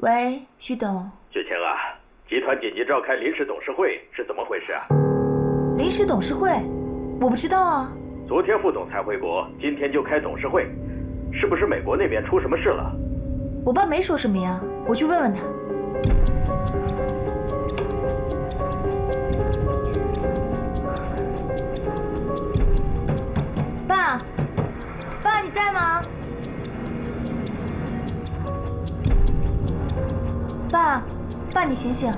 喂，徐董。雪晴啊，集团紧急召开临时董事会是怎么回事啊？临时董事会？我不知道啊。昨天副总才回国，今天就开董事会，是不是美国那边出什么事了？我爸没说什么呀，我去问问他。爸，爸你在吗？爸，你醒醒！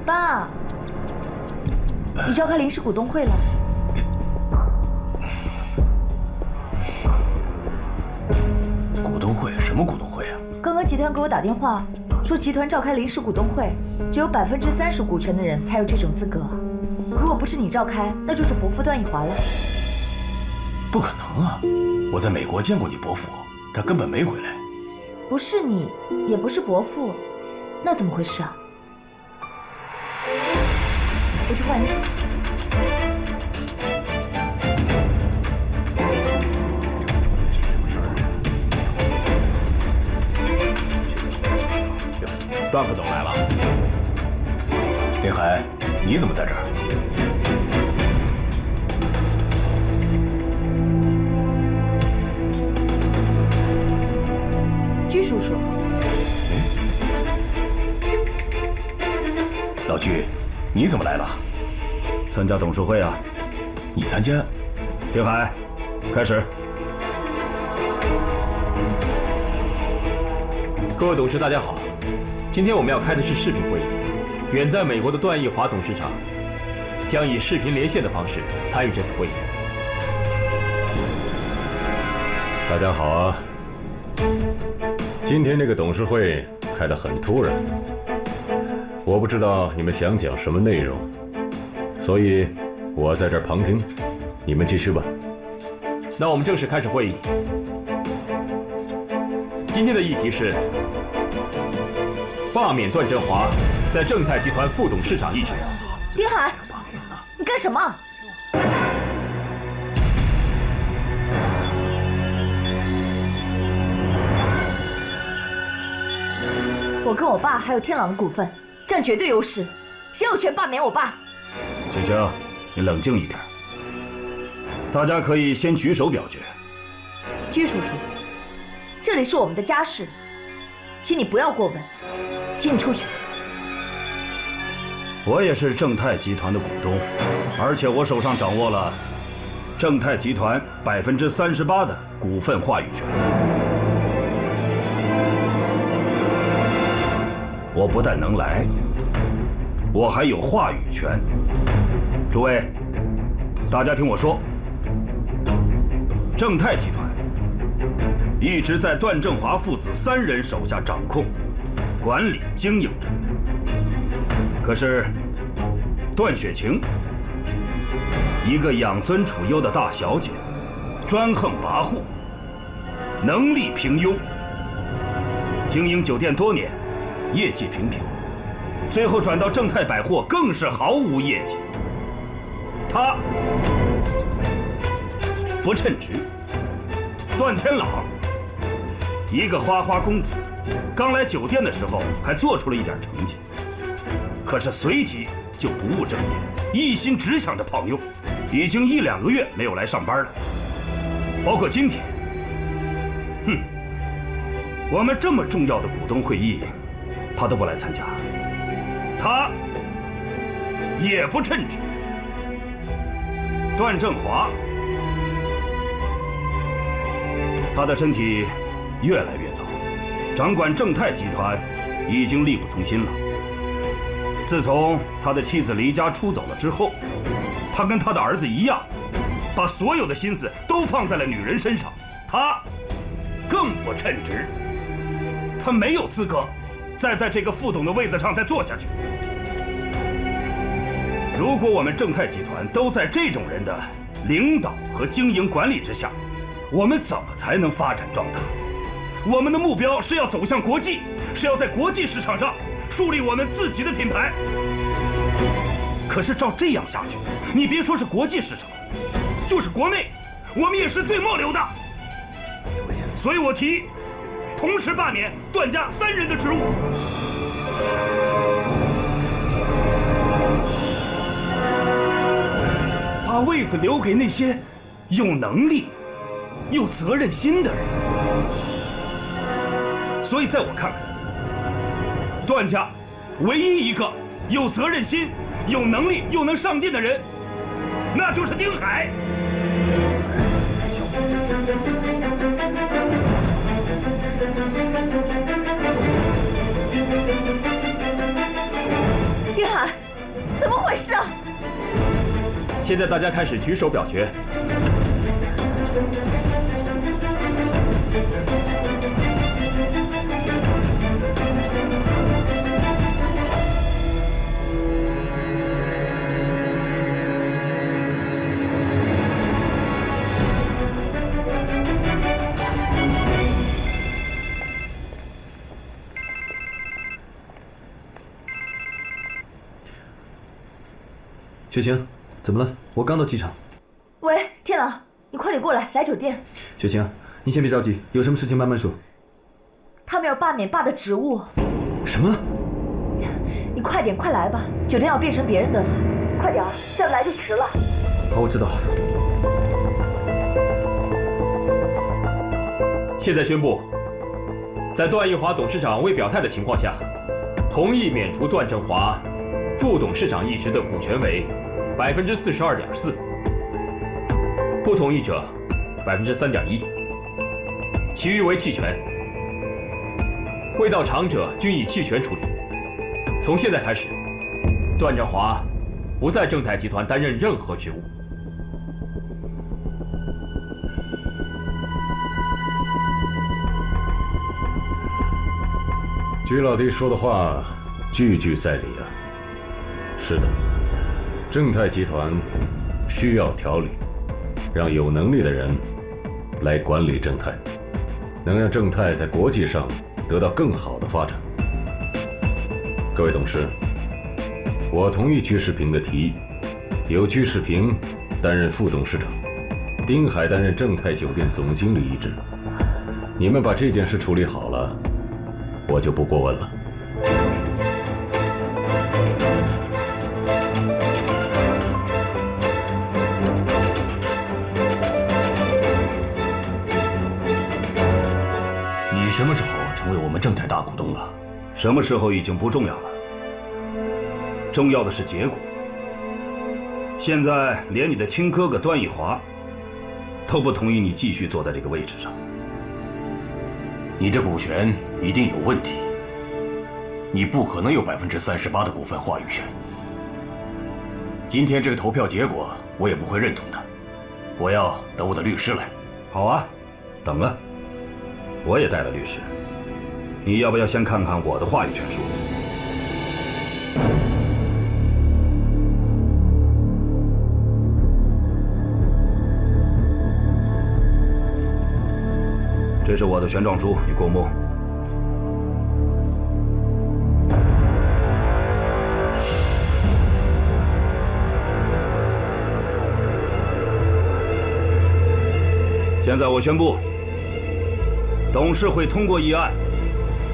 爸，你召开临时股东会了。股东会？什么股东会啊？刚刚集团给我打电话，说集团召开临时股东会，只有30%股权的人才有这种资格。如果不是你召开，那就是伯父段奕华了。不可能啊！我在美国见过你伯父，他根本没回来。不是你，也不是伯父，那怎么回事啊？我去换衣服。段副总来了。丁海，你怎么在这儿？居叔叔。老居，你怎么来了？参加董事会啊。你参加？丁海，开始。各位董事，大家好。今天我们要开的是视频会议，远在美国的段奕华董事长将以视频连线的方式参与这次会议。大家好啊！今天这个董事会开得很突然，我不知道你们想讲什么内容，所以我在这儿旁听，你们继续吧。那我们正式开始会议。今天的议题是罢免段振华在正泰集团副董事长一职。丁海，你干什么？我跟我爸还有天朗的股份占绝对优势，谁有权罢免我爸？雪晴，你冷静一点。大家可以先举手表决。居叔叔，这里是我们的家事，请你不要过问，请你出去。我也是正泰集团的股东，而且我手上掌握了正泰集团38%的股份话语权。我不但能来，我还有话语权。诸位，大家听我说，正泰集团一直在段振华父子3人手下掌控、管理、经营着。可是，段雪晴，一个养尊处优的大小姐，专横跋扈，能力平庸，经营酒店多年，业绩平平，最后转到正泰百货更是毫无业绩。她不称职。段天朗，一个花花公子，刚来酒店的时候还做出了一点成绩，可是随即就不务正业，一心只想着泡妞，已经1、2个月没有来上班了。包括今天，我们这么重要的股东会议，他都不来参加，他也不称职。段振华，他的身体越来越糟，掌管正泰集团已经力不从心了。自从他的妻子离家出走了之后，他跟他的儿子一样，把所有的心思都放在了女人身上。他更不称职，他没有资格再在这个副董的位子上再坐下去。如果我们正泰集团都在这种人的领导和经营管理之下，我们怎么才能发展壮大？我们的目标是要走向国际，是要在国际市场上树立我们自己的品牌。可是照这样下去，你别说是国际市场，就是国内，我们也是最末流的。所以我提同时罢免段家3人的职务。把位子留给那些有能力、有责任心的人。所以在我看来，段家唯一一个有责任心、有能力又能上进的人，那就是丁海。丁海，怎么回事啊？现在大家开始举手表决。雪晴，怎么了？我刚到机场。喂，天狼，你快点过来，来酒店。雪晴，你先别着急，有什么事情慢慢说。他们要罢免爸的职务。什么？你快点，快来吧，酒店要变成别人的了。快点，这样来就迟了。好，我知道了。现在宣布，在段奕华董事长未表态的情况下，同意免除段正华副董事长一职的股权为42.4%，不同意者3.1%，其余为弃权。未到场者均以弃权处理。从现在开始，段正华不在正泰集团担任任何职务。居老弟说的话，句句在理啊。是的，正泰集团需要调理，让有能力的人来管理正泰，能让正泰在国际上得到更好的发展。各位董事，我同意居士平的提议，由居士平担任副董事长，丁海担任正泰酒店总经理一职。你们把这件事处理好了，我就不过问了。你什么时候成为我们正泰大股东了？什么时候已经不重要了，重要的是结果。现在连你的亲哥哥段奕华都不同意你继续坐在这个位置上。你的股权一定有问题，你不可能有38%的股份话语权。今天这个投票结果我也不会认同的，我要等我的律师来。好啊，等啊，我也带了律师。你要不要先看看我的话语权书？这是我的权状书，你过目。现在我宣布，董事会通过议案，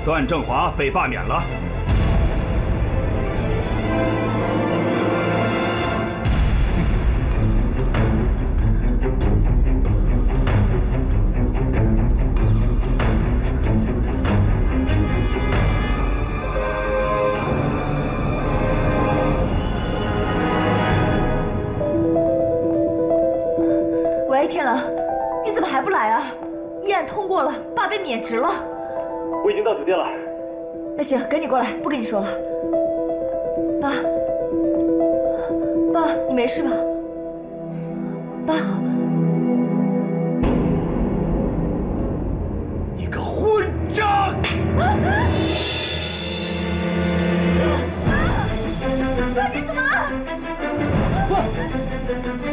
段正华被罢免了。喂，天狼，你怎么还不来啊？议案通过了，爸被免职了。我已经到酒店了。那行，赶紧过来，不跟你说了。爸，你没事吧？爸，你个混账！爸，你怎么了？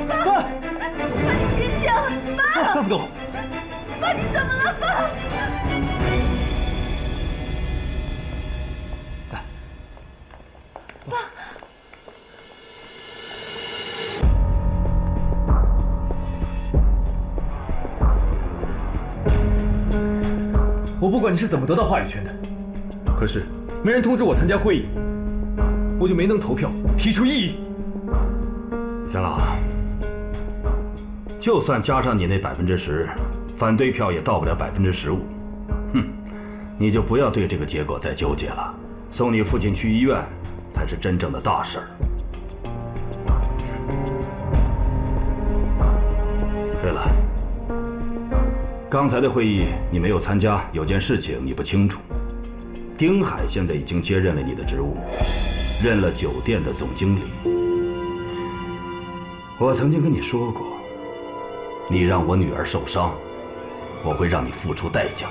爸，你醒醒！爸，大副总，爸，你怎么了？爸。我不管你是怎么得到话语权的，可是没人通知我参加会议，我就没能投票提出异议。田老，就算加上你那10%，反对票也到不了15%。哼，你就不要对这个结果再纠结了。送你父亲去医院，才是真正的大事儿。对了，刚才的会议你没有参加，有件事情你不清楚。丁海现在已经接任了你的职务，任了酒店的总经理。我曾经跟你说过，你让我女儿受伤，我会让你付出代价。